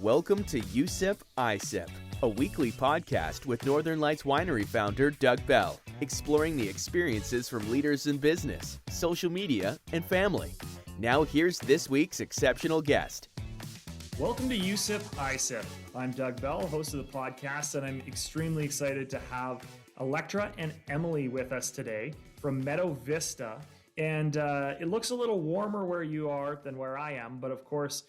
Welcome to You Sip, I Sip, a weekly podcast with Northern Lights Winery founder Doug Bell, exploring the experiences from leaders in business, social media, and family. Now here's this week's exceptional guest. Welcome to You Sip, I Sip. I'm Doug Bell, host of the podcast, and I'm extremely excited to have Electra and Emily with us today from Meadow, Vista. And it looks a little warmer where you are than where I am, but of course,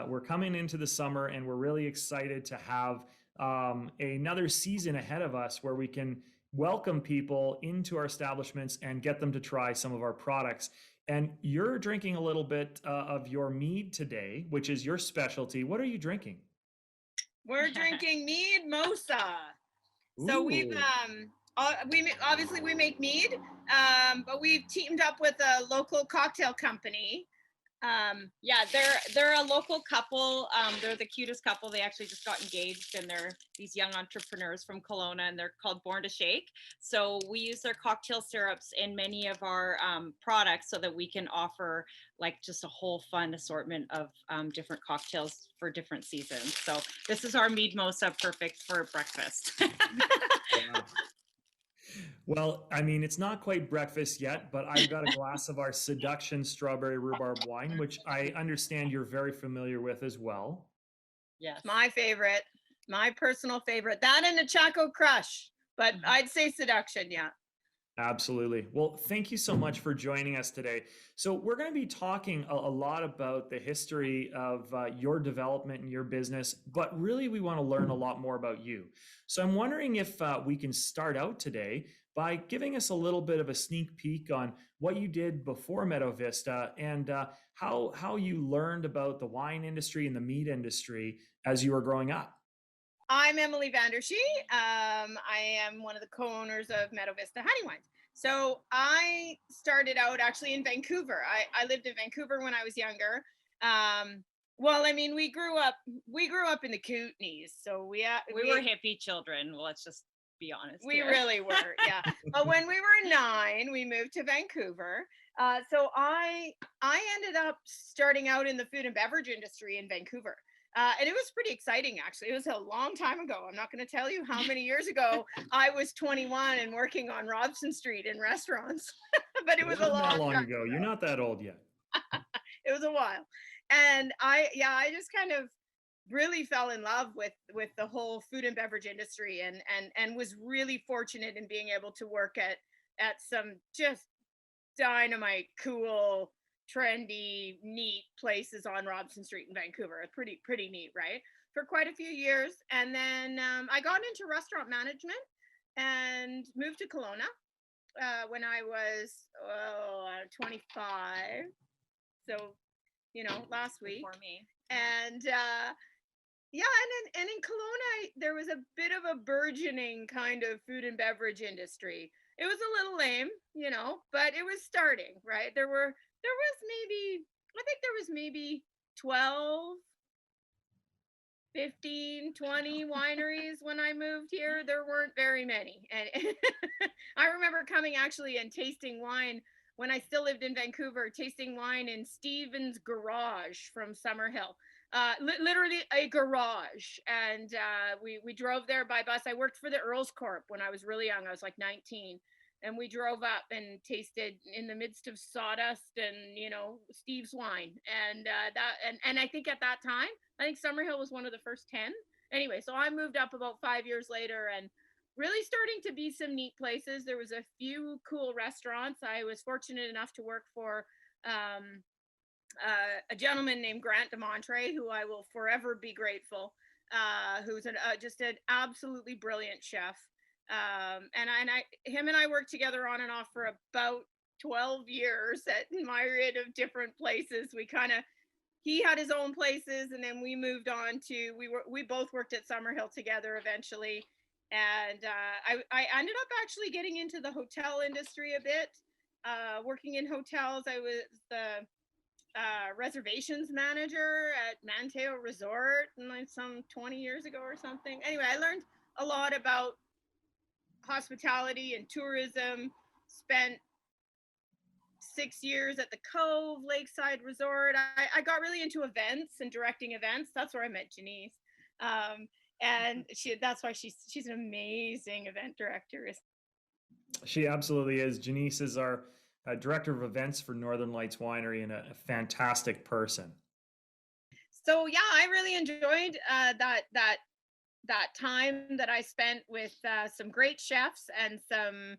we're coming into the summer and we're really excited to have another season ahead of us where we can welcome people into our establishments and get them to try some of our products. And you're drinking a little bit of your mead today, which is your specialty. What are you drinking? We're drinking mead mosa. So we make mead, but we've teamed up with a local cocktail company. They're a local couple. They're the cutest couple. They actually just got engaged, and they're these young entrepreneurs from Kelowna, and they're called Born to Shake. So we use their cocktail syrups in many of our products so that we can offer like just a whole fun assortment of different cocktails for different seasons. So this is our mead mosa, perfect for breakfast. Yeah. Well, I mean, it's not quite breakfast yet, but I've got a glass of our Seduction Strawberry Rhubarb wine, which I understand you're very familiar with as well. Yes. My favorite, my personal favorite, that and a Chaco Crush, but I'd say Seduction, yeah. Absolutely. Well, thank you so much for joining us today. So we're going to be talking a lot about the history of your development and your business, but really we want to learn a lot more about you. So I'm wondering if we can start out today by giving us a little bit of a sneak peek on what you did before Meadow Vista and how you learned about the wine industry and the mead industry as you were growing up. I'm Emily Vandershee. I am one of the co-owners of Meadow Vista Honey Wines. So I started out actually in Vancouver. I lived in Vancouver when I was younger. We grew up in the Kootenays. So we were hippie children. Let's just be honest. We really were, yeah. But when we were 9, we moved to Vancouver. So I ended up starting out in the food and beverage industry in Vancouver. And it was pretty exciting, actually. It was a long time ago. I'm not going to tell you how many years ago I was 21 and working on Robson Street in restaurants. But it was a long time ago. You're not that old yet. It was a while. And I just kind of really fell in love with the whole food and beverage industry and was really fortunate in being able to work at some just dynamite, cool, trendy, neat places on Robson Street in Vancouver. Pretty neat, right? For quite a few years. And then I got into restaurant management and moved to Kelowna when I was 25. So, last week. Before me. And and in Kelowna, there was a bit of a burgeoning kind of food and beverage industry. It was a little lame, but it was starting, right? There was maybe 12, 15, 20 wineries when I moved here. There weren't very many. And I remember coming actually and tasting wine when I still lived in Vancouver, tasting wine in Stephen's garage from Summerhill. Literally a garage. And we drove there by bus. I worked for the Earls Corp when I was really young. I was like 19. And we drove up and tasted in the midst of sawdust and, Steve's wine. And I think at that time, I think Summerhill was one of the first 10. Anyway, so I moved up about 5 years later and really starting to be some neat places. There was a few cool restaurants. I was fortunate enough to work for a gentleman named Grant DeMontre, who I will forever be grateful, who's just an absolutely brilliant chef. Him and I worked together on and off for about 12 years at a myriad of different places. He had his own places, and then we moved on to, we both worked at Summerhill together eventually. And I ended up actually getting into the hotel industry a bit, working in hotels. I was the reservations manager at Manteo Resort some 20 years ago or something. Anyway, I learned a lot about hospitality and tourism, spent 6 years at the Cove Lakeside Resort. I got really into events and directing events. That's where I met Janice. And that's why she's an amazing event director. She absolutely is. Janice is our director of events for Northern Lights Winery and a fantastic person. So yeah, I really enjoyed that time that I spent with some great chefs and some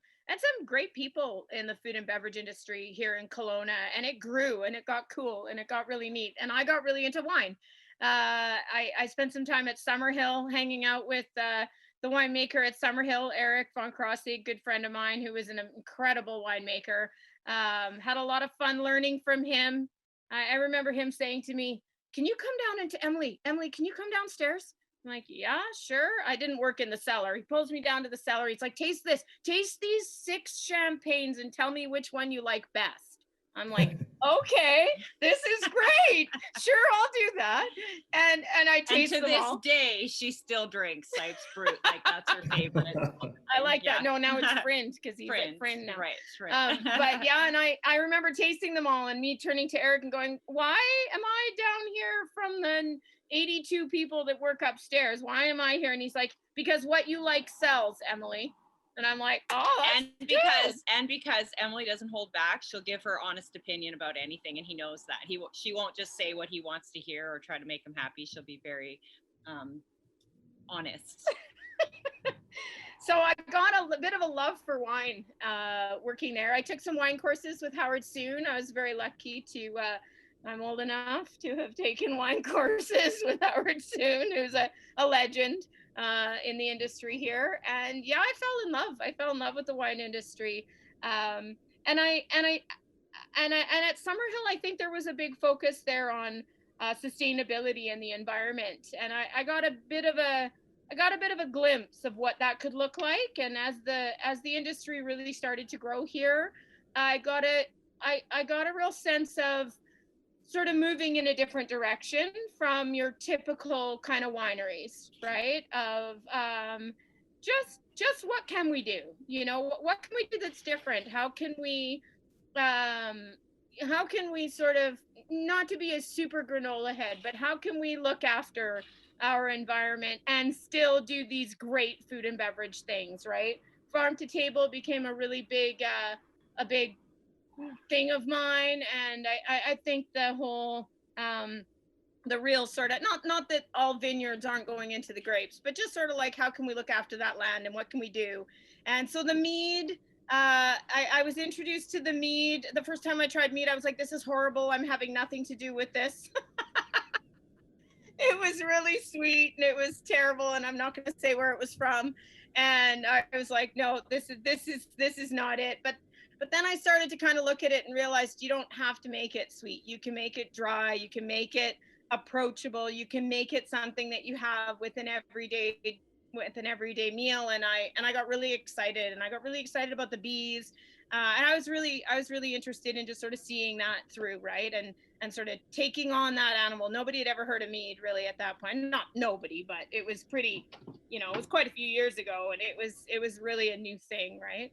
great people in the food and beverage industry here in Kelowna, and it grew and it got cool and it got really neat, and I got really into wine. I spent some time at Summerhill hanging out with the winemaker at Summerhill, Eric Von Crossy, good friend of mine who was an incredible winemaker. Had a lot of fun learning from him. I remember him saying to me, "Can you come down into Emily? Emily, can you come downstairs?" I'm like, "Yeah, sure." I didn't work in the cellar. He pulls me down to the cellar. He's like, "Taste this. Taste these 6 champagnes and tell me which one you like best." I'm like, "Okay, this is great. Sure, I'll do that." And I taste them all. And to this day, she still drinks Sipes Brut. Like, that's her favorite. I like that. No, now it's Friend, because he's at Friend now. Right. But yeah, and I remember tasting them all and me turning to Eric and going, "Why am I down here from the 82 people that work upstairs? Why am I here?" And he's like, "Because what you like sells, Emily." And I'm like, "Oh, that's and because Emily doesn't hold back, she'll give her honest opinion about anything, and he knows that. She won't just say what he wants to hear or try to make him happy. She'll be very honest. So I got a bit of a love for wine working there. I took some wine courses with Howard Soon. I was very lucky to, I'm old enough to have taken wine courses with Howard Soon, who's a legend in the industry here. And yeah, I fell in love. I fell in love with the wine industry. And at Summerhill, I think there was a big focus there on sustainability and the environment. And I got a bit of a glimpse of what that could look like. And as the industry really started to grow here, I got a real sense of sort of moving in a different direction from your typical kind of wineries, right? Of just what can we do? You know, what can we do that's different? How can we sort of, not to be a super granola head, but how can we look after our environment and still do these great food and beverage things, right? Farm to table became a really big thing of mine, and I think the whole the real sort of, not that all vineyards aren't going into the grapes, but just sort of like, how can we look after that land and what can we do? And so the mead, I was introduced to the mead. The first time I tried mead, I was like, "This is horrible. I'm having nothing to do with this." It was really sweet and it was terrible, and I'm not going to say where it was from. And I was like, "No, this is not it." But then I started to kind of look at it and realized you don't have to make it sweet. You can make it dry. You can make it approachable. You can make it something that you have with an everyday meal. And I got really excited, and I got really excited about the bees. And I was really interested in just sort of seeing that through, right? And sort of taking on that animal. Nobody had ever heard of mead really at that point. Not nobody, but it was pretty, it was quite a few years ago, and it was really a new thing, right?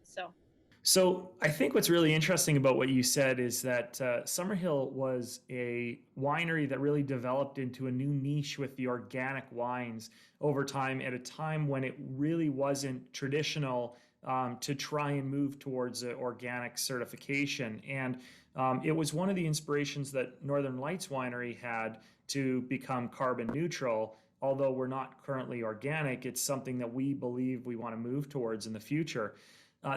So I think what's really interesting about what you said is that Summerhill was a winery that really developed into a new niche with the organic wines over time, at a time when it really wasn't traditional to try and move towards organic certification. And it was one of the inspirations that Northern Lights Winery had to become carbon neutral. Although we're not currently organic, it's something that we believe we want to move towards in the future.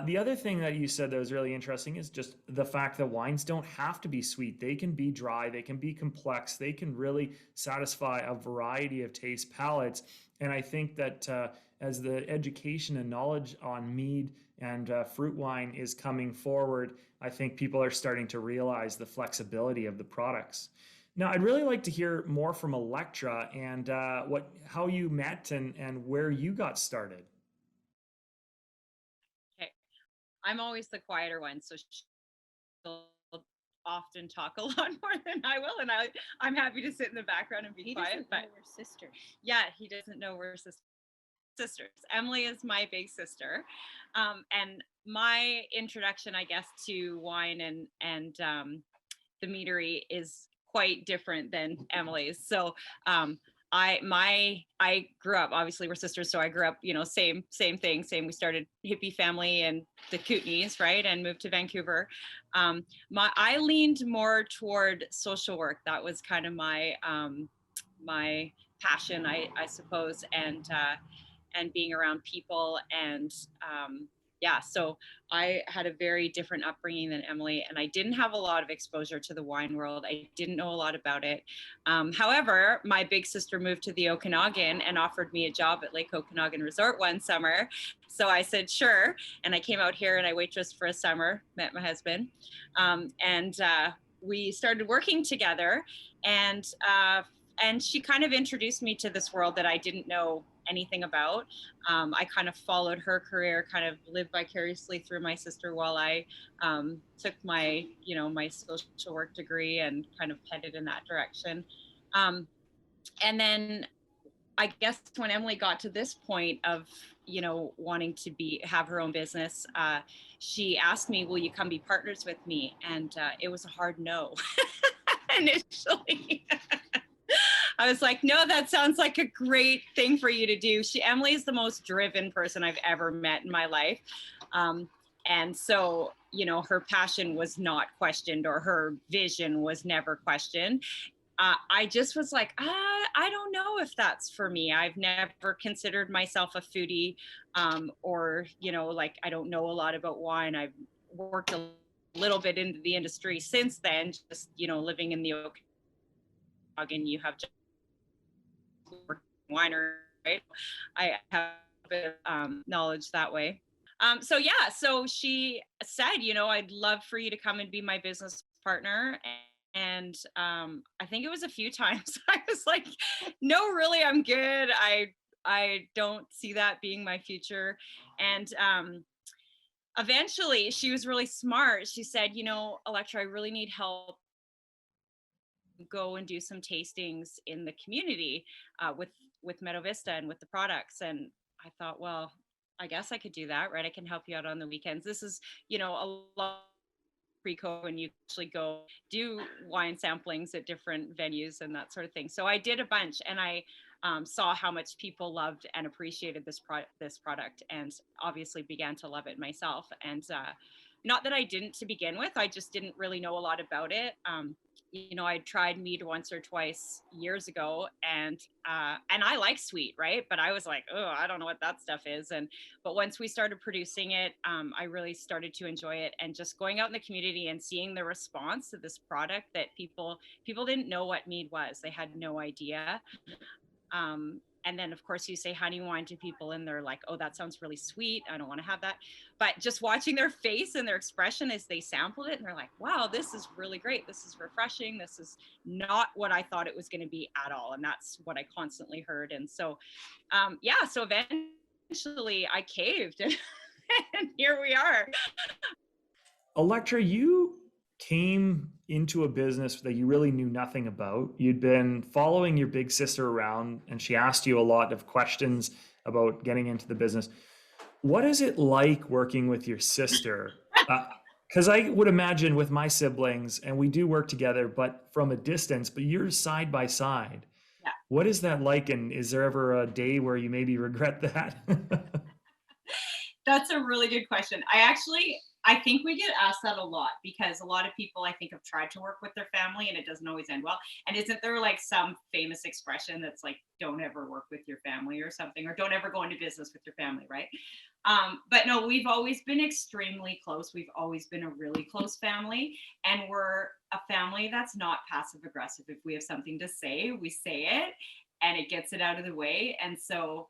The other thing that you said that was really interesting is just the fact that wines don't have to be sweet. They can be dry, they can be complex, they can really satisfy a variety of taste palates. And I think that as the education and knowledge on mead and fruit wine is coming forward, I think people are starting to realize the flexibility of the products. Now, I'd really like to hear more from Electra and how you met and where you got started. I'm always the quieter one, so she'll often talk a lot more than I will, and I'm happy to sit in the background and be quiet. But we're sisters. Yeah, he doesn't know we're sisters. sisters. Emily is my big sister. And my introduction, I guess, to wine and the meadery is quite different than Emily's. So I grew up, obviously we're sisters, so I grew up, same thing. We started hippie family and the Kootenays, right, and moved to Vancouver. I leaned more toward social work. That was kind of my my passion, I suppose, and being around people and so I had a very different upbringing than Emily, and I didn't have a lot of exposure to the wine world. I didn't know a lot about it. However, my big sister moved to the Okanagan and offered me a job at Lake Okanagan Resort one summer. So I said, sure. And I came out here and I waitressed for a summer, met my husband. And we started working together, and she kind of introduced me to this world that I didn't know anything about. I kind of followed her career, kind of lived vicariously through my sister while I took my, my social work degree and kind of headed in that direction. And then I guess when Emily got to this point of, wanting to have her own business, she asked me, will you come be partners with me? And it was a hard no initially. I was like, no, that sounds like a great thing for you to do. Emily is the most driven person I've ever met in my life. And so, her passion was not questioned, or her vision was never questioned. I just was like, I don't know if that's for me. I've never considered myself a foodie, or, I don't know a lot about wine. I've worked a little bit into the industry since then, just, living in the Okanagan, you have just winery, right? I have a bit of knowledge that way. So she said, I'd love for you to come and be my business partner. And I think it was a few times I was like, no, really, I'm good. I don't see that being my future. And eventually she was really smart. She said, Electra, I really need help. Go and do some tastings in the community with Meadow Vista and with the products. And I thought, well, I guess I could do that, right? I can help you out on the weekends. This is, a lot pre-COVID when you actually go do wine samplings at different venues and that sort of thing. So I did a bunch, and I saw how much people loved and appreciated this product, and obviously began to love it myself. And not that I didn't to begin with, I just didn't really know a lot about it. I tried mead once or twice years ago, and I like sweet, right? But I was like, oh, I don't know what that stuff is. But once we started producing it, I really started to enjoy it, and just going out in the community and seeing the response to this product, that people didn't know what mead was. They had no idea. And then, of course, you say honey wine to people and they're like, oh, that sounds really sweet. I don't want to have that. But just watching their face and their expression as they sampled it, and they're like, wow, this is really great. This is refreshing. This is not what I thought it was going to be at all. And that's what I constantly heard. And so, so eventually I caved and here we are. Electra, you came into a business that you really knew nothing about. You'd been following your big sister around, and she asked you a lot of questions about getting into the business. What is it like working with your sister? Because I would imagine with my siblings, and we do work together, but from a distance, but you're side by side. Yeah. What is that like? And is there ever a day where you maybe regret that? That's a really good question. I think we get asked that a lot, because a lot of people, I think, have tried to work with their family and it doesn't always end well. And isn't there like some famous expression that's like, don't ever work with your family or something, or don't ever go into business with your family, right? But no, we've always been extremely close. We've always been a really close family, and we're a family that's not passive aggressive. If we have something to say, we say it, and it gets it out of the way. And so,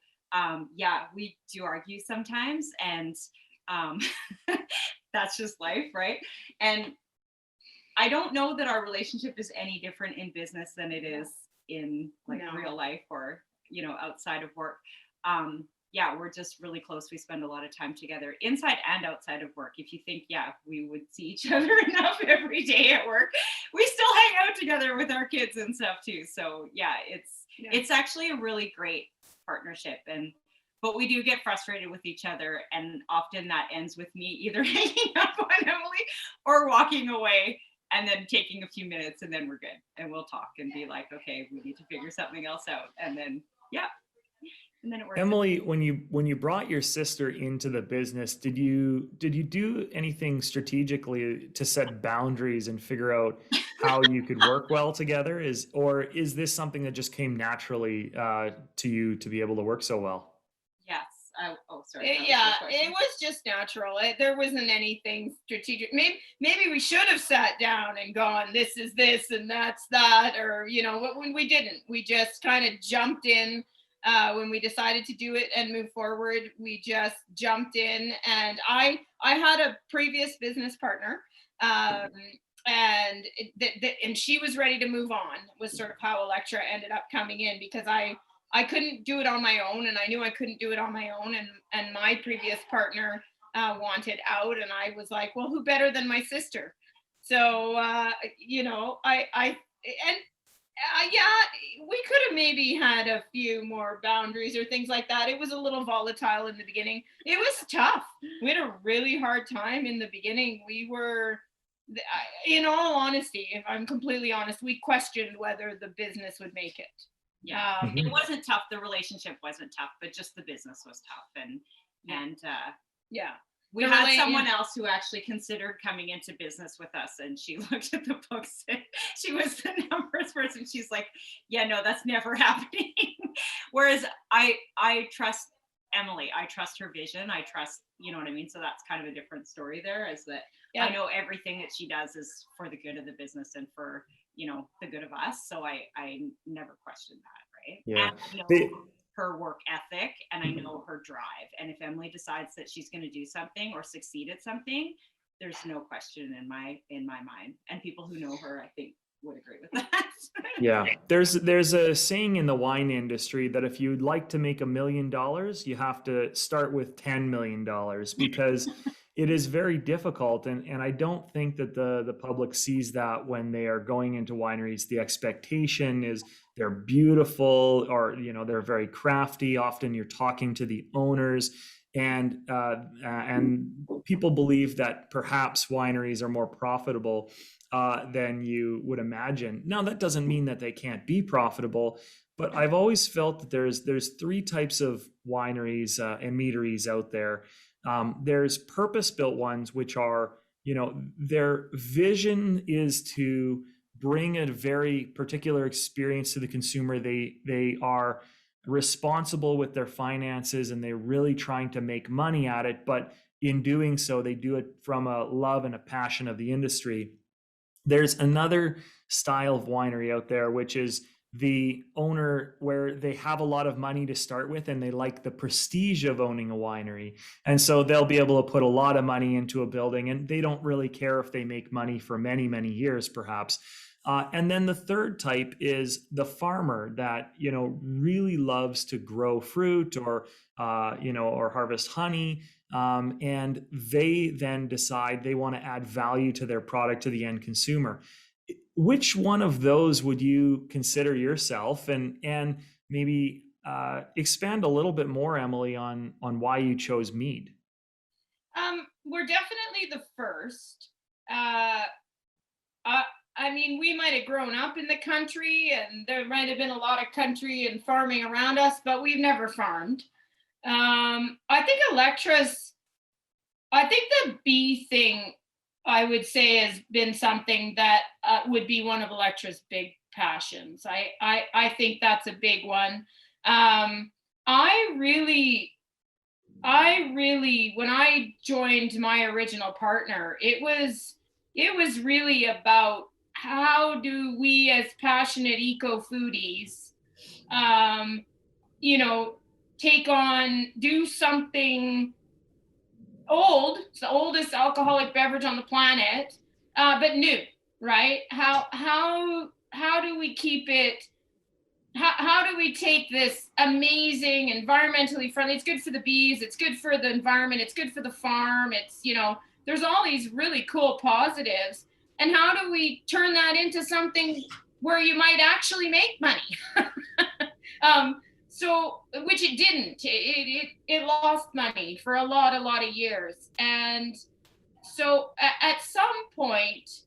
we do argue sometimes, and that's just life, right? And I don't know that our relationship is any different in business than it is in real life, or, outside of work. We're just really close. We spend a lot of time together inside and outside of work. If you think, we would see each other enough every day at work, we still hang out together with our kids and stuff too. So it's actually a really great partnership. And but we do get frustrated with each other, and often that ends with me either hanging up on Emily or walking away and then taking a few minutes, and then we're good, and we'll talk and be like, okay, we need to figure something else out, and then and then it works. Emily, when you brought your sister into the business, did you do anything strategically to set boundaries and figure out how you could work well together? Or is this something that just came naturally to you to be able to work so well? Yes. Sorry. It was just natural. There wasn't anything strategic. Maybe we should have sat down and gone, this is this and that's that, or when we didn't. We just kind of jumped in. When we decided to do it and move forward, we just jumped in. And I had a previous business partner, and she was ready to move on. Was sort of how Electra ended up coming in, because I couldn't do it on my own, and I knew I couldn't do it on my own. And my previous partner wanted out, and I was like, well, who better than my sister? So we could have maybe had a few more boundaries or things like that. It was a little volatile in the beginning. It was tough. We had a really hard time in the beginning. We were, in all honesty, if I'm completely honest, we questioned whether the business would make it. Yeah, it wasn't tough. The relationship wasn't tough, but just the business was tough. We had someone else who actually considered coming into business with us, and she looked at the books and she was the numbers person. She's like, yeah, no, that's never happening. Whereas I trust Emily. I trust her vision. I trust, you know what I mean? So that's kind of a different story there, is that I know everything that she does is for the good of the business and for, the good of us. So I never questioned that, right? Yeah. And I know her work ethic, and I know her drive. And if Emily decides that she's going to do something or succeed at something, there's no question in my mind. And people who know her, I think, would agree with that. Yeah, there's a saying in the wine industry that if you'd like to make $1 million, you have to start with $10 million, because it is very difficult. And I don't think that the public sees that when they are going into wineries. The expectation is they're beautiful, or they're very crafty. Often you're talking to the owners, and people believe that perhaps wineries are more profitable than you would imagine. Now, that doesn't mean that they can't be profitable, but I've always felt that there's three types of wineries and meaderies out there. There's purpose-built ones, which are, their vision is to bring a very particular experience to the consumer. They are responsible with their finances, and they're really trying to make money at it. But in doing so, they do it from a love and a passion of the industry. There's another style of winery out there, which is the owner where they have a lot of money to start with, and they like the prestige of owning a winery. And so they'll be able to put a lot of money into a building, and they don't really care if they make money for many, many years, perhaps. And then the third type is the farmer that, really loves to grow fruit or harvest honey. And they then decide they want to add value to their product to the end consumer. Which one of those would you consider yourself? And maybe expand a little bit more, Emily, on why you chose mead. We're definitely the first. We might have grown up in the country, and there might have been a lot of country and farming around us, but we've never farmed. I think Electras, I think the bee thing, I would say, has been something that would be one of Electra's big passions. I think that's a big one. I really, when I joined my original partner, it was really about how do we as passionate eco foodies, do something old. It's the oldest alcoholic beverage on the planet, but new, right? How do we keep it? How do we take this amazing, environmentally friendly? It's good for the bees. It's good for the environment. It's good for the farm. It's, there's all these really cool positives. And how do we turn that into something where you might actually make money? So, which it didn't. It lost money for a lot of years. And so at some point,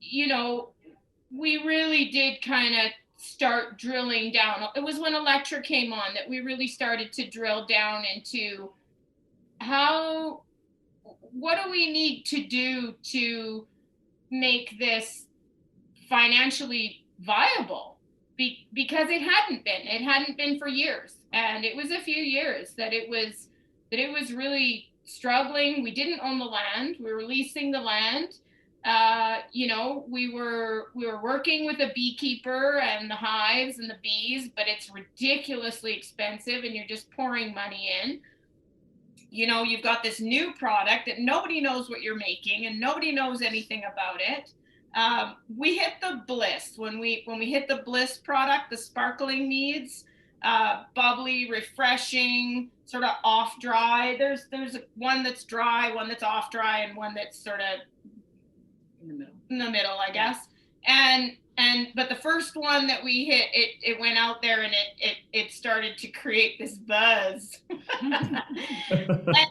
you know, we really did kind of start drilling down. It was when Electra came on that we really started to drill down into what do we need to do to make this financially viable? Because it hadn't been for years. And it was a few years that it was really struggling. We didn't own the land. We were leasing the land. You know, we were working with a beekeeper and the hives and the bees, but it's ridiculously expensive and you're just pouring money in. You know, you've got this new product that nobody knows what you're making and nobody knows anything about it. We hit the bliss when we hit the bliss product, the sparkling meads, bubbly, refreshing, sort of off dry. There's one that's dry, one that's off dry, and one that's sort of in the middle, I guess. But the first one that we hit, it went out there and it started to create this buzz. And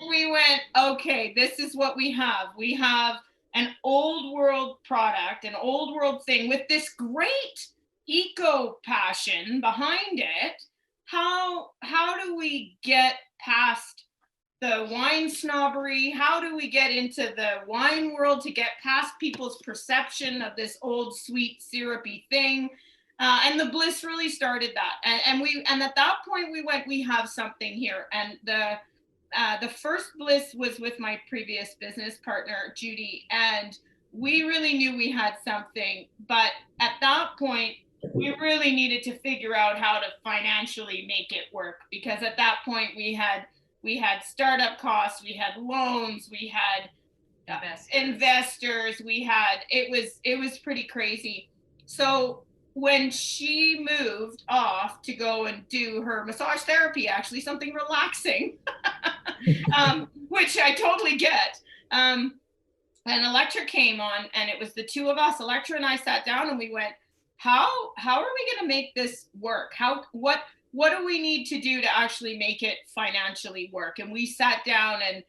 we went, okay, this is what we have. We have an old world product, an old world thing with this great eco passion behind it. How do we get past the wine snobbery? How do we get into the wine world to get past people's perception of this old sweet syrupy thing? And the bliss really started that. And at that point we went, we have something here. And the first bliss was with my previous business partner, Judy, and we really knew we had something. But at that point, we really needed to figure out how to financially make it work, because at that point we had startup costs, we had loans, we had investors, it was pretty crazy. So when she moved off to go and do her massage therapy, actually something relaxing, which I totally get. And Electra came on, and it was the two of us. Electra and I sat down and we went, how are we going to make this work? What do we need to do to actually make it financially work? And we sat down and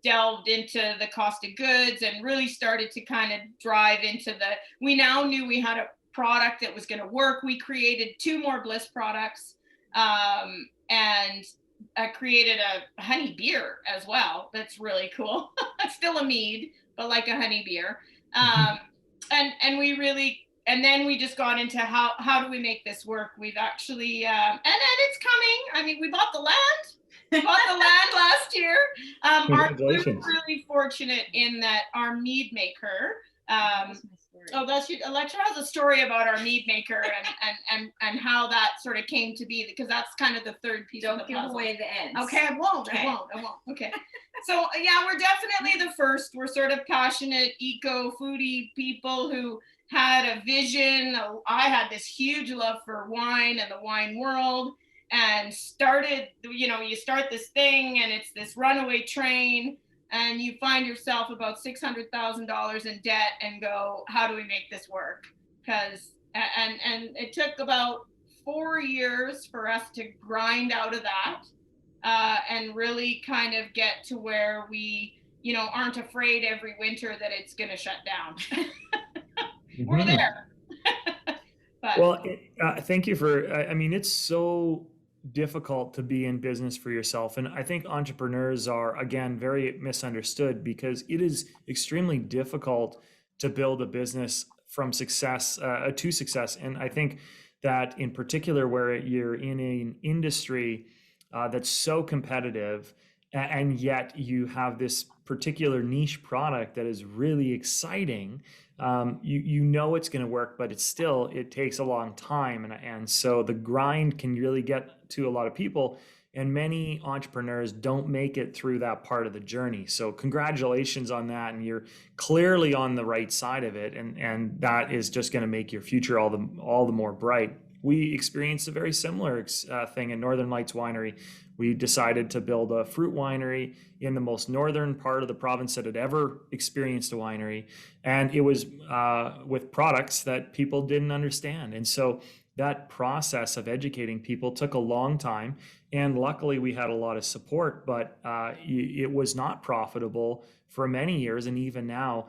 delved into the cost of goods and really started to kind of drive into we now knew we had a product that was going to work. We created 2 more Bliss products, and I created a honey beer as well. That's really cool. It's still a mead, but like a honey beer. And we really, and then we just got into how do we make this work? We've actually, and it's coming. I mean, we bought the land. We bought the land last year. We're really fortunate in that our mead maker, Electra has a story about our mead maker and how that sort of came to be, because that's kind of the third piece of the puzzle. Don't give away the ends. Okay, I won't. Okay. So yeah, we're definitely the first. We're sort of passionate eco foodie people who had a vision. I had this huge love for wine and the wine world, and started, you start this thing and it's this runaway train, and you find yourself about $600,000 in debt and go, how do we make this work? Because and it took about 4 years for us to grind out of that, and really kind of get to where we, aren't afraid every winter that it's going to shut down. We're there. Well, thank you for, it's so difficult to be in business for yourself. And I think entrepreneurs are, again, very misunderstood, because it is extremely difficult to build a business from success to success. And I think that in particular, where you're in an industry that's so competitive, and yet you have this particular niche product that is really exciting, you know it's going to work, but it takes a long time. And so the grind can really get to a lot of people, and many entrepreneurs don't make it through that part of the journey. So congratulations on that. And you're clearly on the right side of it. And that is just going to make your future all the more bright. We experienced a very similar thing in Northern Lights Winery. We decided to build a fruit winery in the most northern part of the province that had ever experienced a winery. And it was with products that people didn't understand. And so that process of educating people took a long time. And luckily, we had a lot of support, but it was not profitable for many years. And even now,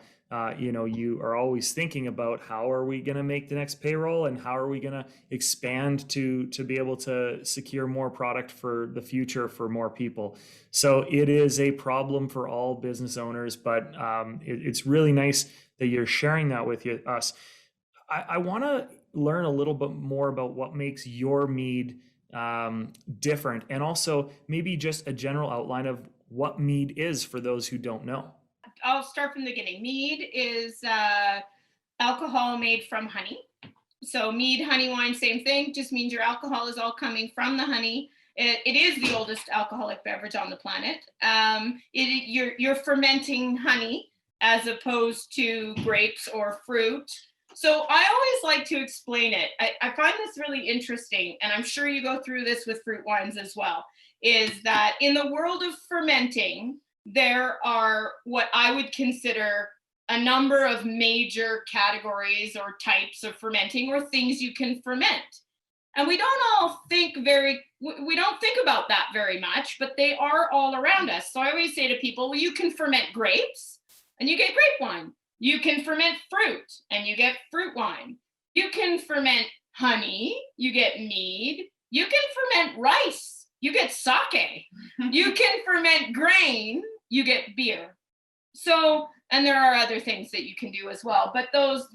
you are always thinking about how are we going to make the next payroll and how are we going to expand to be able to secure more product for the future for more people. So it is a problem for all business owners, but it's really nice that you're sharing that with us. I want to learn a little bit more about what makes your mead different, and also maybe just a general outline of what mead is for those who don't know. I'll start from the beginning. Mead is alcohol made from honey. So mead, honey wine, same thing, just means your alcohol is all coming from the honey. It is the oldest alcoholic beverage on the planet. You're fermenting honey as opposed to grapes or fruit. So I always like to explain it. I find this really interesting, and I'm sure you go through this with fruit wines as well, is that in the world of fermenting, there are what I would consider a number of major categories or types of fermenting or things you can ferment. And we don't all think we don't think about that very much, but they are all around us. So I always say to people, well, you can ferment grapes and you get grape wine. You can ferment fruit and you get fruit wine. You can ferment honey, you get mead. You can ferment rice, you get sake. You can ferment grain, you get beer. So, and there are other things that you can do as well, but those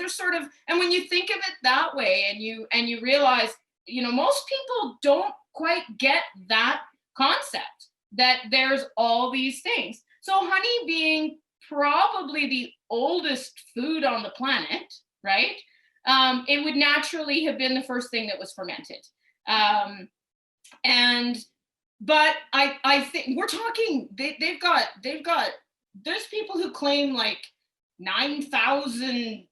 are sort of, and when you think of it that way and you realize, most people don't quite get that concept that there's all these things. So honey being probably the oldest food on the planet, right? It would naturally have been the first thing that was fermented. But I think we're talking, they've got, there's people who claim like 9,000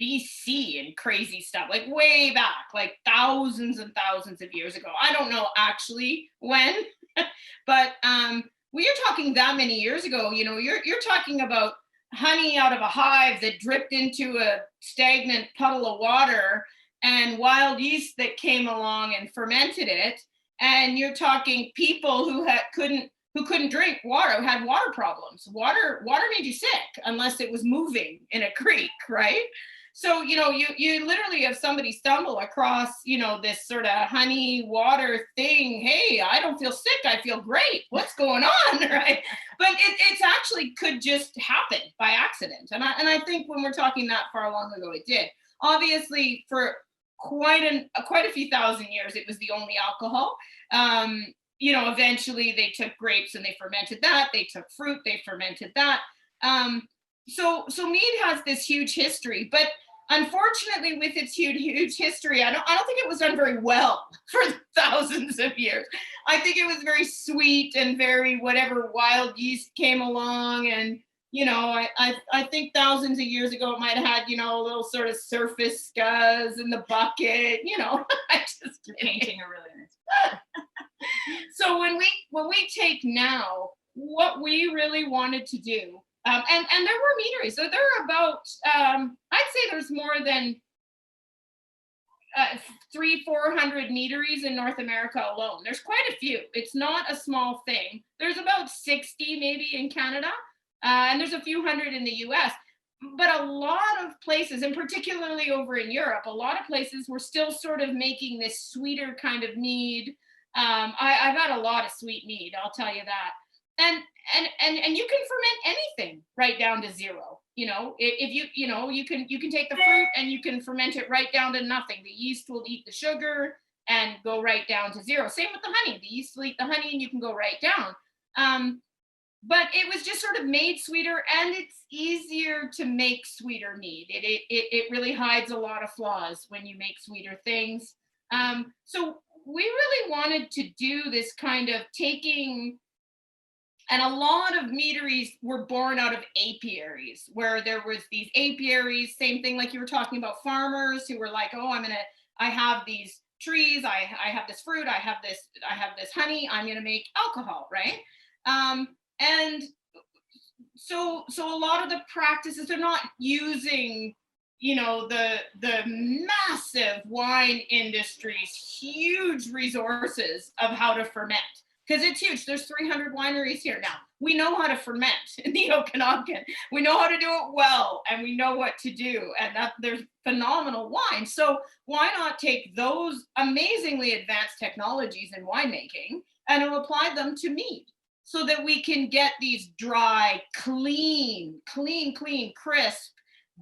BC and crazy stuff, like way back, like thousands and thousands of years ago. I don't know actually when, but we are talking that many years ago. You're talking about honey out of a hive that dripped into a stagnant puddle of water and wild yeast that came along and fermented it. And you're talking people who couldn't drink water, who had water problems. Water made you sick unless it was moving in a creek, right? So, you literally have somebody stumble across, this sort of honey water thing. Hey, I don't feel sick. I feel great. What's going on, right? But it's actually could just happen by accident. And I think when we're talking that far long ago, it did. Obviously, for quite a few thousand years, it was the only alcohol. Eventually they took grapes and they fermented that. They took fruit, they fermented that. So mead has this huge history, but unfortunately, with its huge history, I don't think it was done very well for thousands of years. I think it was very sweet and very whatever wild yeast came along, and I think thousands of years ago it might have had a little sort of surface scuzz in the bucket. I just Painting a really nice. So when we take now what we really wanted to do, and there were meaderies. So there are about I'd say there's more than 300-400 meaderies in North America alone. There's quite a few. It's not a small thing. There's about 60 maybe in Canada, and there's a few hundred in the US. But a lot of places, and particularly over in Europe, a lot of places were still sort of making this sweeter kind of mead. I've had a lot of sweet mead, I'll tell you that. And you can ferment anything right down to zero. If you can take the fruit and you can ferment it right down to nothing. The yeast will eat the sugar and go right down to zero. Same with the honey. The yeast will eat the honey and you can go right down. But it was just sort of made sweeter, and it's easier to make sweeter mead. It really hides a lot of flaws when you make sweeter things. So we really wanted to do this kind of taking, and a lot of meaderies were born out of apiaries, where there was these apiaries, same thing like you were talking about, farmers who were like, oh, I have these trees, I have this fruit, I have this honey, I'm gonna make alcohol, right? And so a lot of the practices, they're not using the massive wine industry's huge resources of how to ferment, because it's huge. There's 300 wineries here now. We know how to ferment in the Okanagan. We know how to do it well, and we know what to do, and that there's phenomenal wine. So why not take those amazingly advanced technologies in winemaking and apply them to mead, so that we can get these dry, clean, crisp,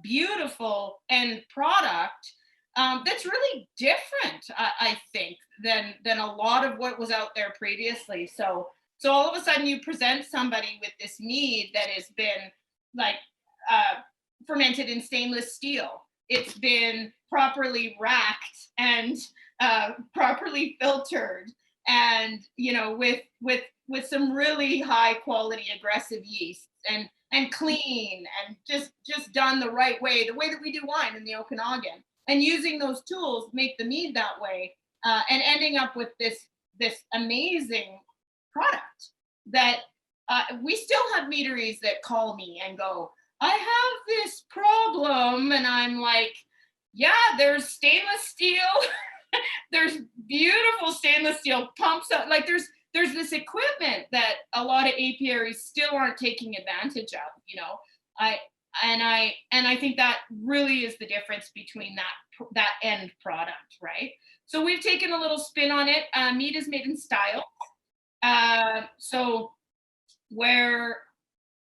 beautiful end product that's really different, I think, than a lot of what was out there previously. So all of a sudden you present somebody with this mead that has been like fermented in stainless steel. It's been properly racked and properly filtered, and with some really high quality aggressive yeasts, and clean, and just done the right way, the way that we do wine in the Okanagan, and using those tools make the mead that way, and ending up with this amazing product that we still have meaderies that call me and go, I have this problem, and I'm like, yeah, there's stainless steel, there's beautiful stainless steel pumps, like there's this equipment that a lot of apiaries still aren't taking advantage of. I think that really is the difference between that end product, right? So we've taken a little spin on it. Mead is made in style. So where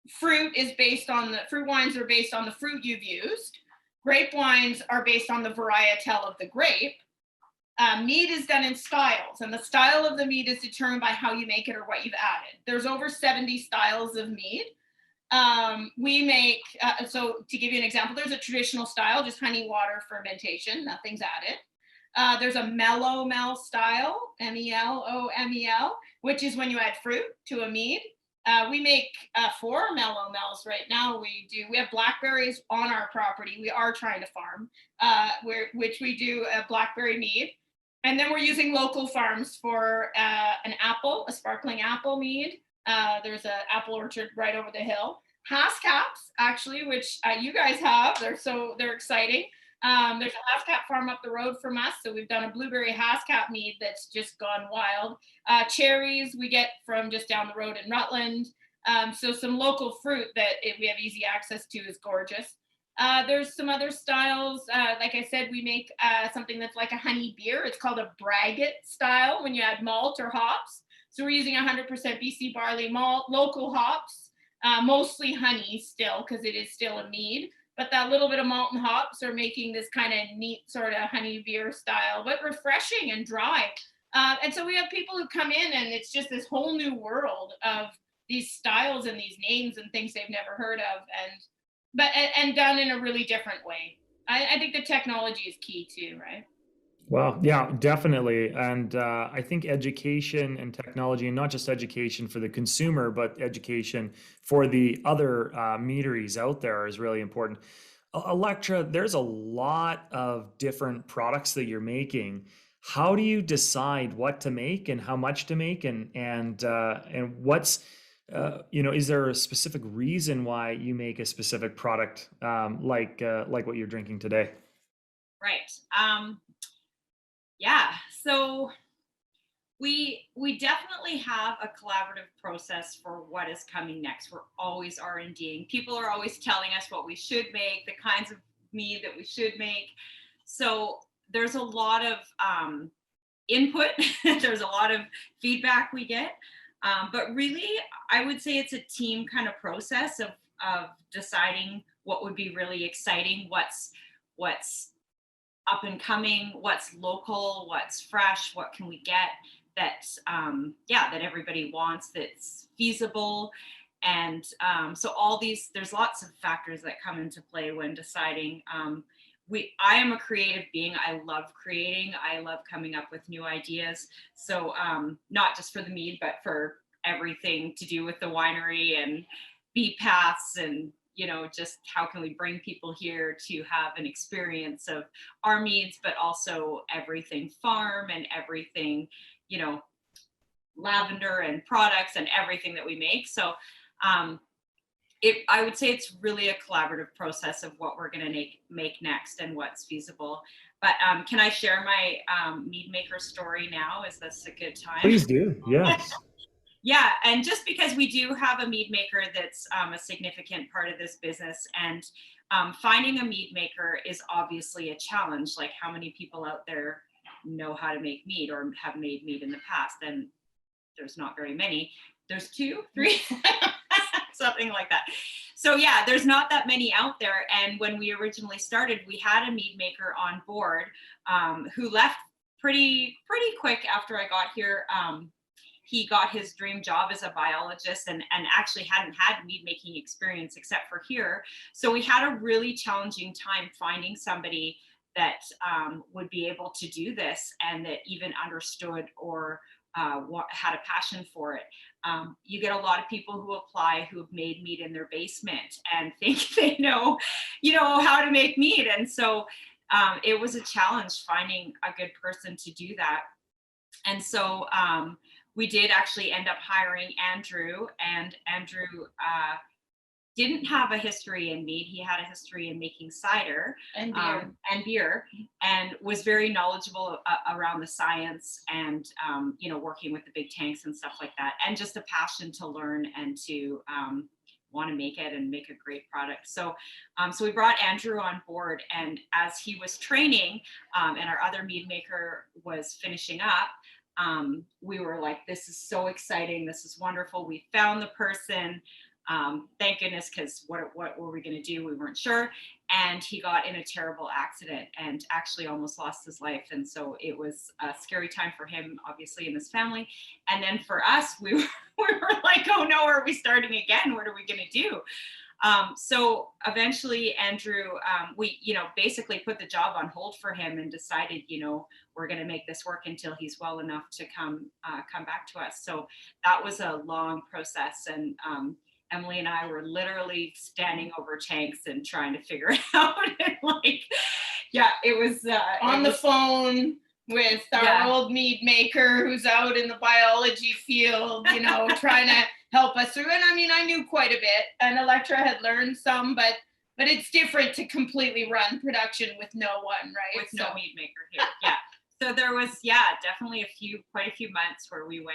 fruit wines are based on the fruit you've used, grape wines are based on the varietal of the grape. Mead is done in styles, and the style of the mead is determined by how you make it or what you've added. There's over 70 styles of mead. We make, so to give you an example, there's a traditional style, just honey water fermentation, nothing's added. There's a mellow mel style, MELOMEL, which is when you add fruit to a mead. We make 4 mellow mels right now. We have blackberries on our property. We are trying to farm, which we do a blackberry mead. And then we're using local farms for a sparkling apple mead. There's an apple orchard right over the hill. Haskap's, actually, which you guys have. They're exciting. There's a Haskap farm up the road from us, so we've done a blueberry Haskap mead that's just gone wild. Cherries we get from just down the road in Rutland. So some local fruit that we have easy access to is gorgeous. There's some other styles. Like I said, we make something that's like a honey beer. It's called a braggot style when you add malt or hops. So we're using 100% BC barley malt, local hops, mostly honey still, because it is still a mead. But that little bit of malt and hops are making this kind of neat sort of honey beer style, but refreshing and dry. And so we have people who come in, and it's just this whole new world of these styles and these names and things they've never heard of, and done in a really different way. I think the technology is key too, right? Well, yeah, definitely. And I think education and technology, and not just education for the consumer, but education for the other meaderies out there is really important. Electra, there's a lot of different products that you're making. How do you decide what to make and how much to make, and what's is there a specific reason why you make a specific product like what you're drinking today? Right. Yeah, so we definitely have a collaborative process for what is coming next. We're always R&Ding. People are always telling us what we should make, the kinds of mead that we should make. So there's a lot of input. There's a lot of feedback we get. But really, I would say it's a team kind of process of deciding what would be really exciting, what's up and coming, what's local, what's fresh, what can we get that that everybody wants, that's feasible. And so all these, there's lots of factors that come into play when deciding. I am a creative being. I love creating. I love coming up with new ideas. So not just for the mead, but for everything to do with the winery and bee paths, and just how can we bring people here to have an experience of our meads, but also everything farm and everything, lavender and products and everything that we make. So I would say it's really a collaborative process of what we're going to make next and what's feasible. But can I share my mead maker story now? Is this a good time? Please do. Yes. Yeah, and just because we do have a mead maker that's a significant part of this business, and finding a mead maker is obviously a challenge. Like, how many people out there know how to make mead or have made mead in the past? And there's not very many. There's 2, 3, something like that. So yeah, there's not that many out there. And when we originally started, we had a mead maker on board who left pretty quick after I got here. He got his dream job as a biologist and actually hadn't had mead making experience except for here. So we had a really challenging time finding somebody that would be able to do this and that even understood or had a passion for it. You get a lot of people who apply who have made mead in their basement and think they know, how to make mead. And so it was a challenge finding a good person to do that. And so we did actually end up hiring Andrew, and Andrew didn't have a history in mead. He had a history in making cider And beer, and was very knowledgeable around the science and working with the big tanks and stuff like that, and just a passion to learn and to want to make it and make a great product. So we brought Andrew on board, and as he was training and our other mead maker was finishing up, we were like, this is so exciting. This is wonderful. We found the person. Thank goodness, because what were we going to do? We weren't sure. And he got in a terrible accident and actually almost lost his life. And so it was a scary time for him, obviously, and his family. And then for us, we were like, oh no, are we starting again? What are we going to do? So eventually, Andrew, we, basically put the job on hold for him and decided, we're going to make this work until he's well enough to come back to us. So that was a long process. And Emily and I were literally standing over tanks and trying to figure it out. And it was on the phone with our old mead maker who's out in the biology field, trying to help us through. And I mean, I knew quite a bit, and Electra had learned some, but it's different to completely run production with no one, right? With no mead maker here. Yeah. So there was, definitely quite a few months where we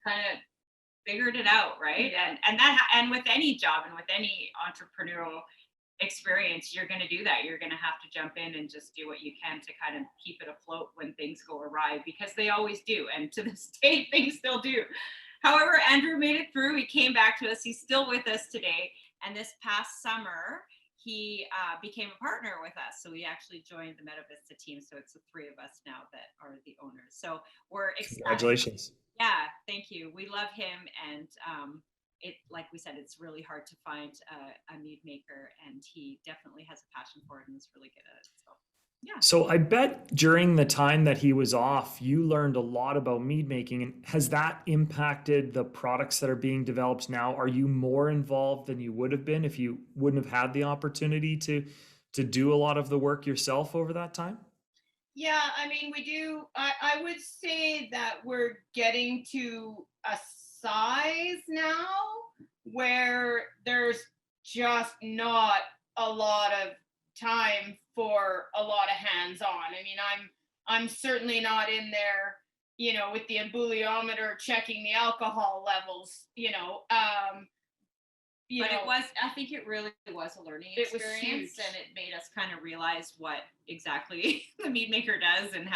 kind of figured it out, right? And with any job and with any entrepreneurial experience, you're going to do that. You're going to have to jump in and just do what you can to kind of keep it afloat when things go awry, because they always do. And to this day, things still do. However, Andrew made it through. He came back to us. He's still with us today. And this past summer, he became a partner with us. So he actually joined the Meadow Vista team. So it's the 3 of us now that are the owners. So we're excited. Congratulations. Yeah, thank you. We love him. And it, like we said, it's really hard to find a mead maker, and he definitely has a passion for it and is really good at it. So yeah. So I bet during the time that he was off, you learned a lot about mead making. And has that impacted the products that are being developed now? Are you more involved than you would have been if you wouldn't have had the opportunity to do a lot of the work yourself over that time? Yeah, I mean, we do. I would say that we're getting to a size now where there's just not a lot of time for a lot of hands-on. I mean, I'm certainly not in there, with the embouilliometer checking the alcohol levels, But I think it really was a learning experience, and it made us kind of realize what exactly the mead maker does and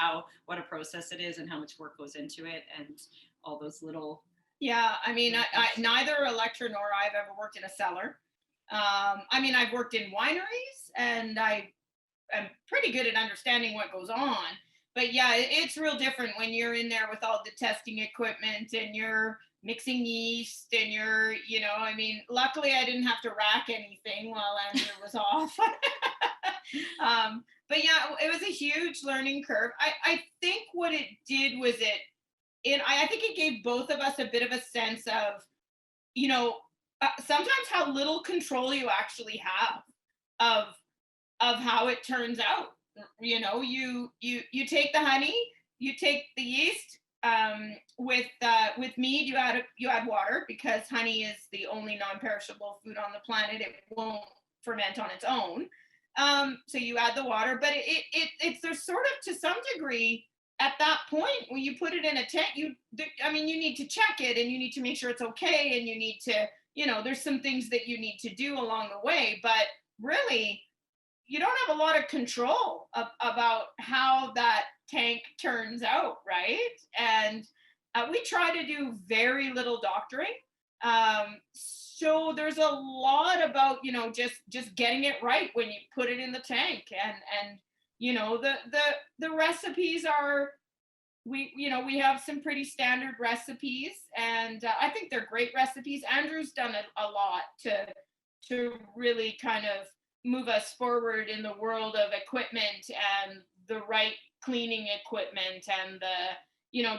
what a process it is and how much work goes into it and all those little. Yeah, I mean, I neither Electra nor I've ever worked in a cellar. I mean, I've worked in wineries, and I am pretty good at understanding what goes on. But yeah, it's real different when you're in there with all the testing equipment and you're mixing yeast and I mean, luckily I didn't have to rack anything while Andrew was off. But yeah, it was a huge learning curve. I think what it did was I think it gave both of us a bit of a sense of, sometimes how little control you actually have of how it turns out. You take the honey, you take the yeast, with mead, you add water, because honey is the only non-perishable food on the planet. It won't ferment on its own. So you add the water, but it's there's sort of, to some degree, at that point when you put it in a tank, you need to check it, and you need to make sure it's okay, and you need to, there's some things that you need to do along the way, but really you don't have a lot of control about how that tank turns out, right? And we try to do very little doctoring. So there's a lot about, just getting it right when you put it in the tank, and the recipes are, we have some pretty standard recipes, and I think they're great recipes. Andrew's done a lot to really kind of move us forward in the world of equipment, and the right cleaning equipment, and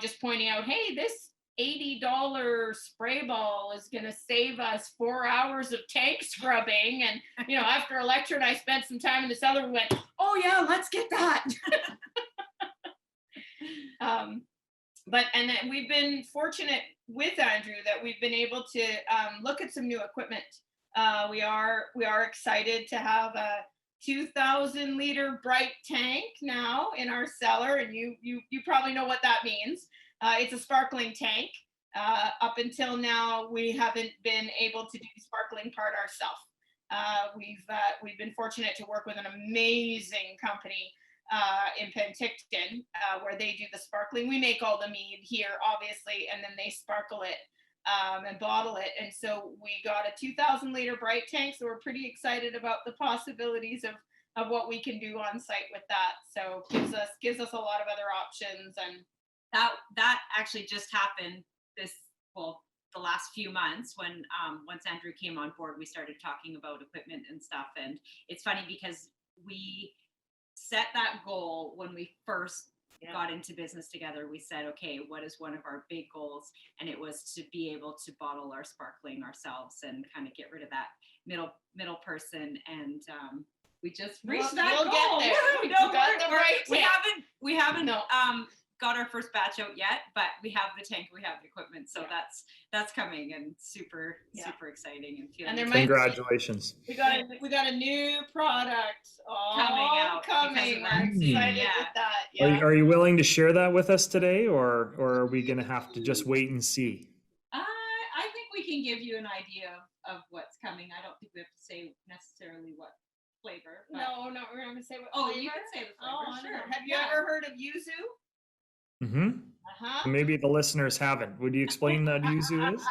just pointing out, hey, this $80 spray ball is going to save us 4 hours of tank scrubbing. And after Electra and I spent some time in the cellar, we went, oh yeah, let's get that. And then we've been fortunate with Andrew that we've been able to look at some new equipment. We are excited to have a 2,000 liter bright tank now in our cellar, and you probably know what that means. It's a sparkling tank. Up until now, we haven't been able to do the sparkling part ourselves. We've been fortunate to work with an amazing company in Penticton, where they do the sparkling. We make all the mead here, obviously, and then they sparkle it and bottle it. And so we got a 2,000 liter bright tank. So we're pretty excited about the possibilities of what we can do on site with that. So gives us a lot of other options. And that actually just happened the last few months, when once Andrew came on board, we started talking about equipment and stuff. And it's funny because we set that goal when we first got into business together. We said, okay, what is one of our big goals? And it was to be able to bottle our sparkling ourselves and kind of get rid of that middle person. And we just reached that goal. Get there. We haven't got our first batch out yet, but we have the tank, we have the equipment, so that's coming, and super exciting, and feeling. And congratulations. We got a new product coming. We're excited with that. Yeah. Are you willing to share that with us today, or are we going to have to just wait and see? I think we can give you an idea of what's coming. I don't think we have to say necessarily what flavor. No, we're going to say what flavor. You can say the flavor. Sure. Have you ever heard of yuzu? Mm-hmm. Maybe the listeners haven't. Would you explain what yuzu is?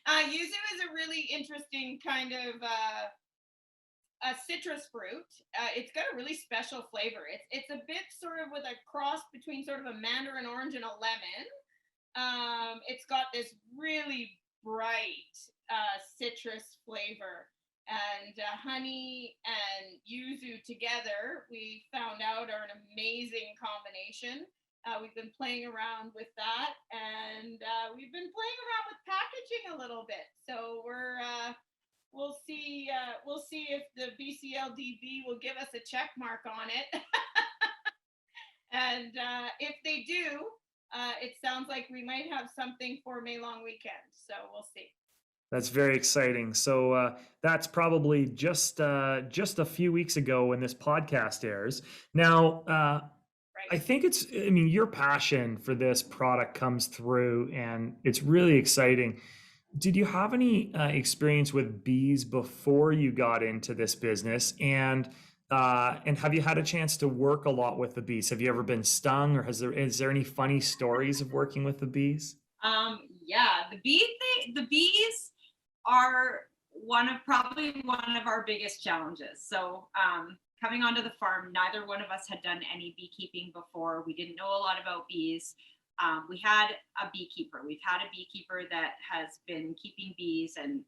Yuzu is a really interesting kind of a citrus fruit. It's got a really special flavor. It's a bit sort of with a cross between sort of a mandarin orange and a lemon. It's got this really bright citrus flavor. And honey and yuzu together, we found out, are an amazing combination. We've been playing around with that, and we've been playing around with packaging a little bit. So we'll see if the BCLDB will give us a check mark on it. And if they do, it sounds like we might have something for May long weekend. So we'll see. That's very exciting. So that's probably just a few weeks ago when this podcast airs. Now, I think your passion for this product comes through, and it's really exciting. Did you have any experience with bees before you got into this business? And have you had a chance to work a lot with the bees? Have you ever been stung, or is there any funny stories of working with the bees? The bees are probably one of our biggest challenges. So coming onto the farm, neither one of us had done any beekeeping before. We didn't know a lot about bees. We had a beekeeper. We've had a beekeeper that has been keeping bees and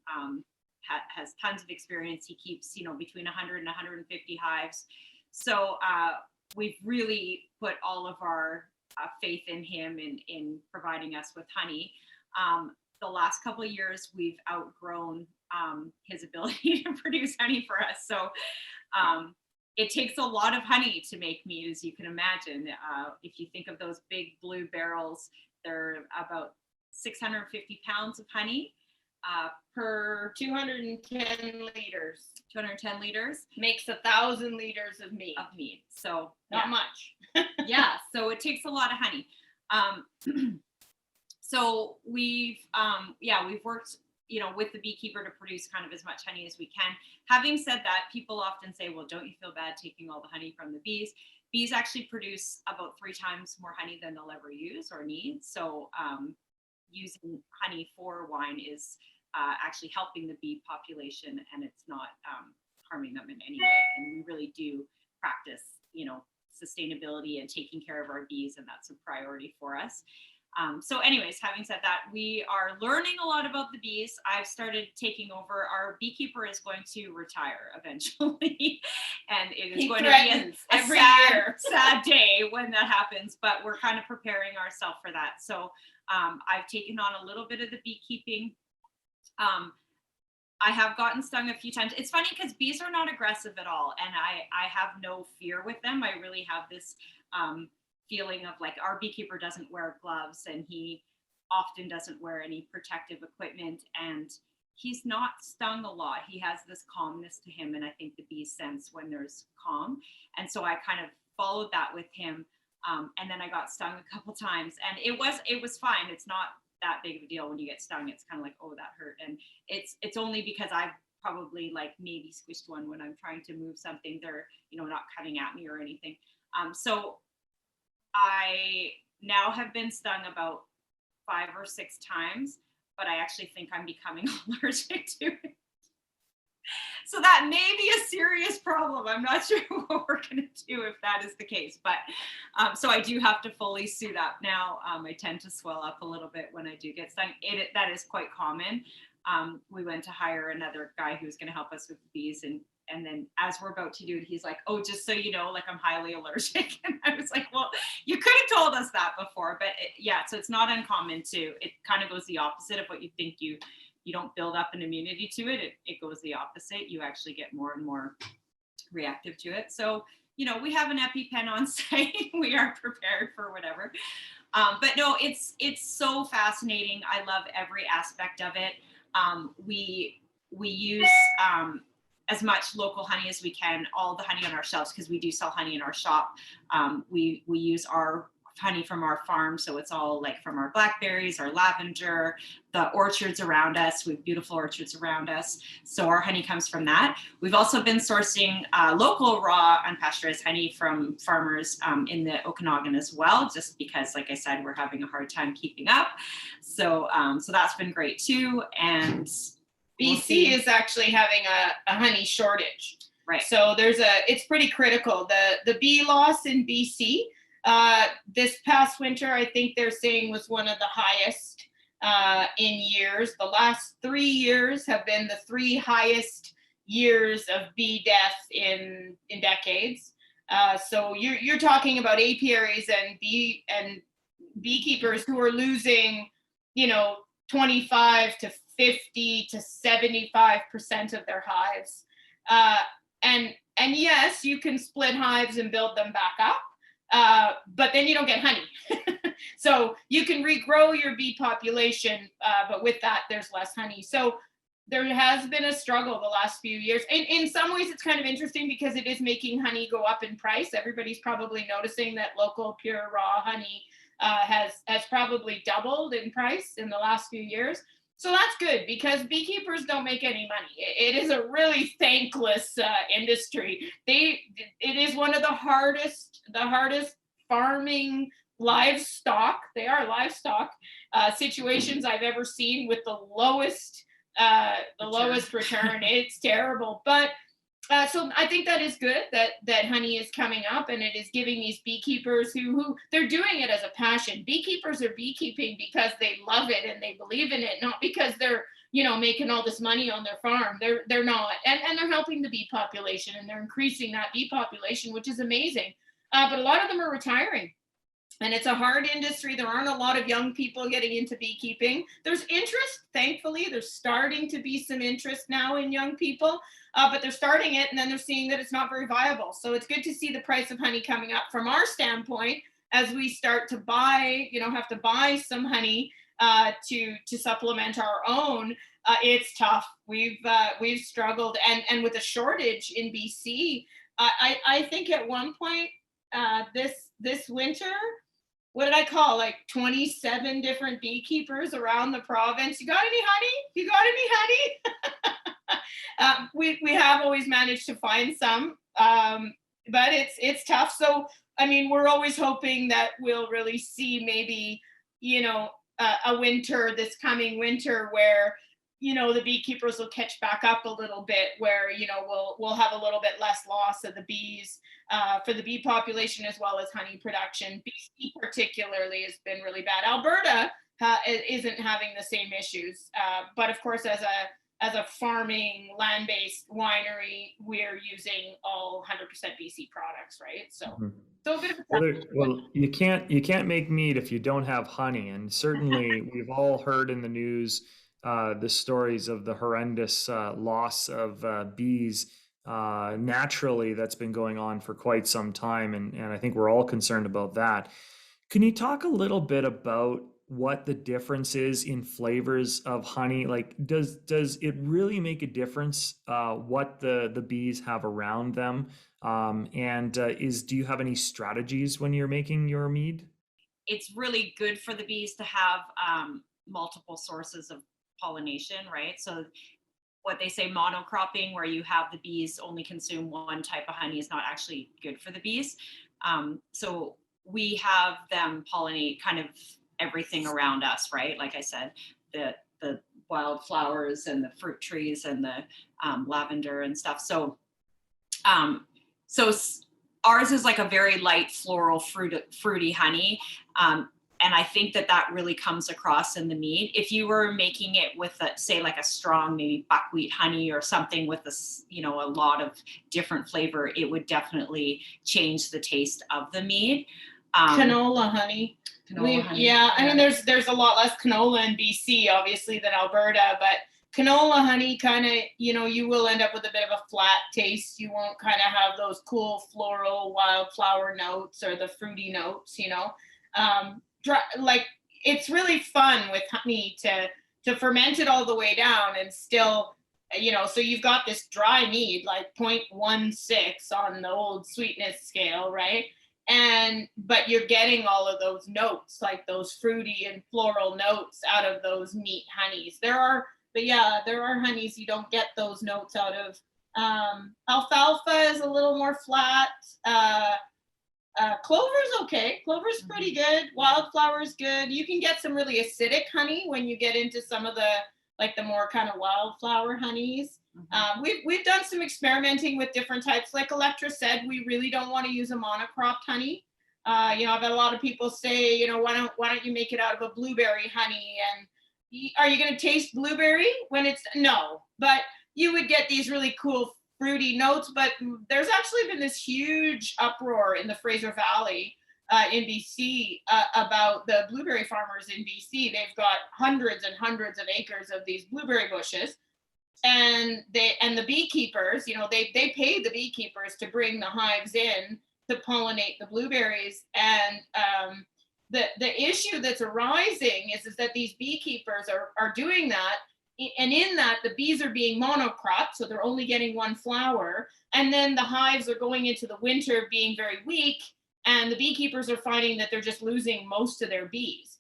has tons of experience. He keeps, between 100 and 150 hives. So we've really put all of our faith in him in providing us with honey. The last couple of years, we've outgrown his ability to produce honey for us. So it takes a lot of honey to make mead, as you can imagine. If you think of those big blue barrels They're about 650 pounds of honey per 210 liters 210 liters makes 1,000 liters of mead. So not much. Yeah, so it takes a lot of honey. So we've worked, with the beekeeper to produce kind of as much honey as we can. Having said that, people often say, well, don't you feel bad taking all the honey from the bees? Bees actually produce about 3 times more honey than they'll ever use or need. So using honey for wine is actually helping the bee population, and it's not harming them in any way. And we really do practice, sustainability and taking care of our bees, and that's a priority for us. So anyways, having said that, we are learning a lot about the bees. I've started taking over. Our beekeeper is going to retire eventually, and it is going to be a sad day when that happens, but we're kind of preparing ourselves for that. So I've taken on a little bit of the beekeeping. I have gotten stung a few times. It's funny because bees are not aggressive at all, and I have no fear with them. I really have this feeling of like, our beekeeper doesn't wear gloves, and he often doesn't wear any protective equipment, and he's not stung a lot. He has this calmness to him, and I think the bees sense when there's calm, and so I kind of followed that with him. And then I got stung a couple times, and it was fine. It's not that big of a deal when you get stung. It's kind of like, oh, that hurt, and it's only because I've probably like maybe squished one when I'm trying to move something. They're not cutting at me or anything. So I now have been stung about 5 or 6 times, but I actually think I'm becoming allergic to it. So that may be a serious problem. I'm not sure what we're going to do if that is the case. But so I do have to fully suit up now. I tend to swell up a little bit when I do get stung. That is quite common. We went to hire another guy who's going to help us with the bees. And then as we're about to do it, he's like, oh, just so you know, like, I'm highly allergic. And I was like, well, you could have told us that before. But so it's not uncommon too. It kind of goes the opposite of what you think. You don't build up an immunity to it. It goes the opposite. You actually get more and more reactive to it. So, we have an EpiPen on site. We are prepared for whatever. But no, it's so fascinating. I love every aspect of it. We use as much local honey as we can, all the honey on our shelves, because we do sell honey in our shop. We use our honey from our farm, so it's all like from our blackberries, our lavender, the orchards around us. We have beautiful orchards around us, so our honey comes from that. We've also been sourcing local raw unpasteurized honey from farmers in the Okanagan as well, just because, like I said, we're having a hard time keeping up. So that's been great too. And BC is actually having a honey shortage. Right. So it's pretty critical. The bee loss in BC this past winter, I think they're saying, was one of the highest in years. The last 3 years have been the 3 highest years of bee death in decades. So you're talking about apiaries and beekeepers who are losing, 25 to 50 to 75% of their hives. And yes, you can split hives and build them back up, but then you don't get honey. So you can regrow your bee population, but with that, there's less honey. So there has been a struggle the last few years. In some ways, it's kind of interesting because it is making honey go up in price. Everybody's probably noticing that local pure raw honey has probably doubled in price in the last few years. So that's good because beekeepers don't make any money. It is a really thankless industry. It is one of the hardest farming livestock. They are livestock situations I've ever seen, with the lowest return. It's terrible, but so I think that is good that honey is coming up, and it is giving these beekeepers who they're doing it as a passion. Beekeepers are beekeeping because they love it and they believe in it, not because they're making all this money on their farm. They're not, and they're helping the bee population, and they're increasing that bee population, which is amazing. But a lot of them are retiring. And it's a hard industry. There aren't a lot of young people getting into beekeeping. There's interest, thankfully. There's starting to be some interest now in young people, but they're starting it and then they're seeing that it's not very viable. So it's good to see the price of honey coming up from our standpoint, as we start to buy, have to buy some honey to supplement our own, it's tough. We've struggled, and with a shortage in BC, I think at one point this winter, what did I call, like 27 different beekeepers around the province? You got any honey? You got any honey? We have always managed to find some, but it's tough. So I mean, we're always hoping that we'll really see maybe, a winter, this coming winter, where the beekeepers will catch back up a little bit, where we'll have a little bit less loss of the bees for the bee population, as well as honey production. BC particularly has been really bad. Alberta isn't having the same issues, but of course, as a farming land-based winery, we're using all 100% BC products, right? So so a bit of a well, you can't make mead if you don't have honey, and certainly we've all heard in the news the stories of the horrendous loss of bees naturally that's been going on for quite some time, and I think we're all concerned about that. Can you talk a little bit about what the difference is in flavors of honey? Like, does it really make a difference what the bees have around them? Do you have any strategies when you're making your mead? It's really good for the bees to have multiple sources of pollination, right? So what they say, monocropping, where you have the bees only consume one type of honey, is not actually good for the bees. So we have them pollinate kind of everything around us, right? Like I said, the wildflowers and the fruit trees and the lavender and stuff. So ours is like a very light floral fruity honey. And I think that really comes across in the mead. If you were making it with say like a strong, maybe buckwheat honey or something with a lot of different flavor, it would definitely change the taste of the mead. Canola honey. Yeah, I mean, there's a lot less canola in BC, obviously, than Alberta, but canola honey kind of, you will end up with a bit of a flat taste. You won't kind of have those cool floral wildflower notes or the fruity notes, like it's really fun with honey to ferment it all the way down and still, so you've got this dry mead, like 0.16 on the old sweetness scale, right? But you're getting all of those notes, like those fruity and floral notes out of those neat honeys. There are honeys you don't get those notes out of. Alfalfa is a little more flat. Clover's okay. Clover's pretty good. Wildflower's good. You can get some really acidic honey when you get into some of the more kind of wildflower honeys. We've done some experimenting with different types. Like Electra said, we really don't want to use a monocropped honey. I've had a lot of people say, why don't you make it out of a blueberry honey? And are you going to taste blueberry when no, but you would get these really cool fruity notes. But there's actually been this huge uproar in the Fraser Valley in BC about the blueberry farmers in BC. They've got hundreds and hundreds of acres of these blueberry bushes. And the beekeepers, they pay the beekeepers to bring the hives in to pollinate the blueberries. And the issue that's arising is that these beekeepers are doing that. And in that, the bees are being monocropped, so they're only getting one flower. And then the hives are going into the winter being very weak. And the beekeepers are finding that they're just losing most of their bees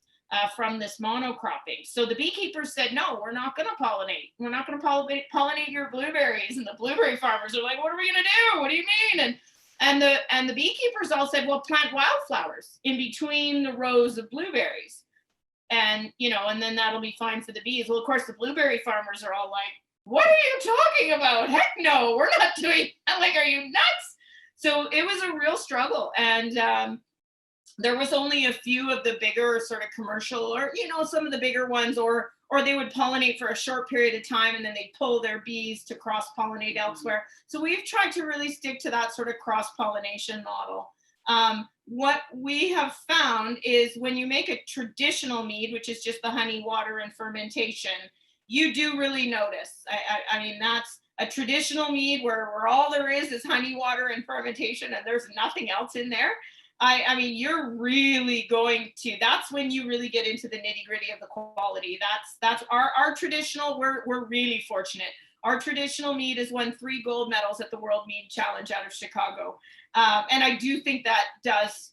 from this monocropping. So the beekeepers said, no, we're not going to pollinate. We're not going to pollinate your blueberries. And the blueberry farmers are like, what are we going to do? What do you mean? And the beekeepers all said, well, plant wildflowers in between the rows of blueberries. And, and then that'll be fine for the bees. Well, of course, the blueberry farmers are all like, what are you talking about? Heck no, we're not doing that. Like, are you nuts? So it was a real struggle. And there was only a few of the bigger sort of commercial or, some of the bigger ones, or they would pollinate for a short period of time and then they'd pull their bees to cross-pollinate elsewhere. So we've tried to really stick to that sort of cross-pollination model. What we have found is when you make a traditional mead, which is just the honey, water, and fermentation, you do really notice. I mean, that's a traditional mead where all there is honey, water, and fermentation, and there's nothing else in there. I mean, you're really going to, that's when you really get into the nitty gritty of the quality. That's our traditional, we're really fortunate. Our traditional mead has won 3 gold medals at the World Mead Challenge out of Chicago. And I do think that has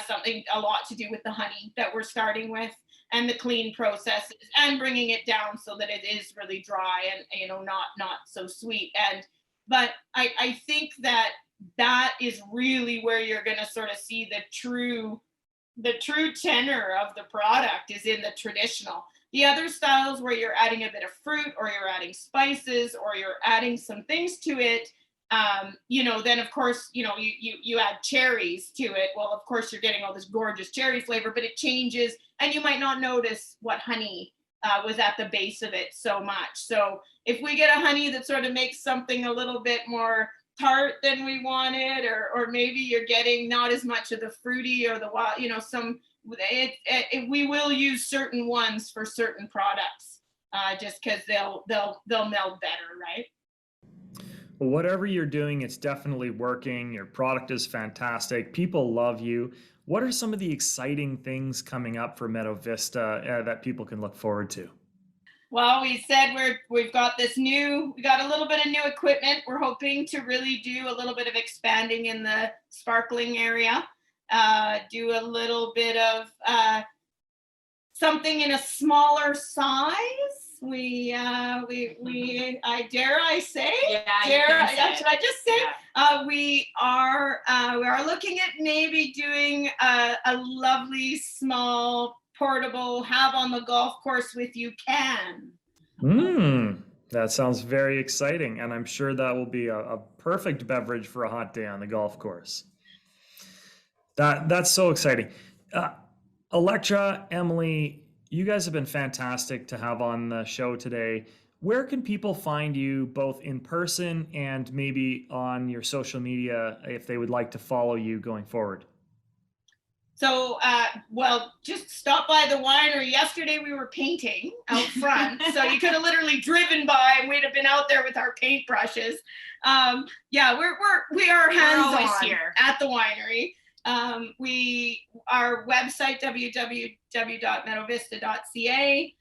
something a lot to do with the honey that we're starting with, and the clean processes, and bringing it down so that it is really dry and, you know, not so sweet. But I think that is really where you're going to sort of see the true tenor of the product is in the traditional. The other styles where you're adding a bit of fruit, or you're adding spices, or you're adding some things to it, you know, then of course, you know, you add cherries to it. Well, of course, you're getting all this gorgeous cherry flavor, but it changes, and you might not notice what honey was at the base of it so much. So if we get a honey that sort of makes something a little bit more tart than we wanted, or maybe you're getting not as much of the fruity or the wild, you know, we will use certain ones for certain products, just because they'll meld better, right? Well, whatever you're doing, it's definitely working. Your product is fantastic. People love you. What are some of the exciting things coming up for Meadow Vista that people can look forward to? Well, we said we've got we got a little bit of new equipment. We're hoping to really do a little bit of expanding in the sparkling area, do a little bit of something in a smaller size. I dare I say? Yeah, Should I just say? Yeah. We are looking at maybe doing a lovely small portable have on the golf course with you can. That sounds very exciting, and I'm sure that will be a perfect beverage for a hot day on the golf course. That's so exciting. Electra, Emily, you guys have been fantastic to have on the show today. Where can people find you, both in person and maybe on your social media, if they would like to follow you going forward? So, well, just stop by the winery. Yesterday we were painting out front, so you could have literally driven by and we'd have been out there with our paintbrushes. Yeah, we are hands-on here at the winery. Our website, www.meadowvista.ca.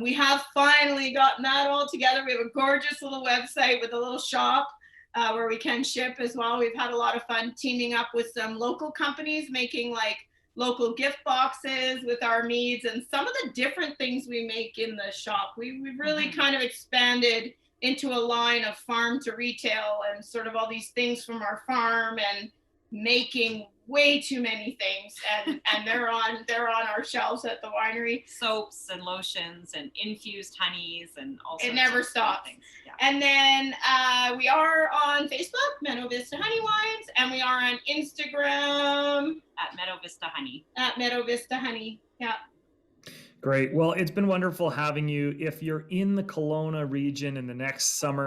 We have finally gotten that all together. We have a gorgeous little website with a little shop where we can ship as well. We've had a lot of fun teaming up with some local companies, making like local gift boxes with our meads and some of the different things we make in the shop. We've really kind of expanded into a line of farm to retail and sort of all these things from our farm, and making way too many things, and they're on our shelves at the winery. Soaps and lotions and infused honeys and all sorts. It never stops. Yeah. And then we are on Facebook, Meadow Vista Honey Wines, and we are on Instagram at Meadow Vista Honey. At Meadow Vista Honey. Yeah. Great. Well, it's been wonderful having you. If you're in the Kelowna region in the next summer,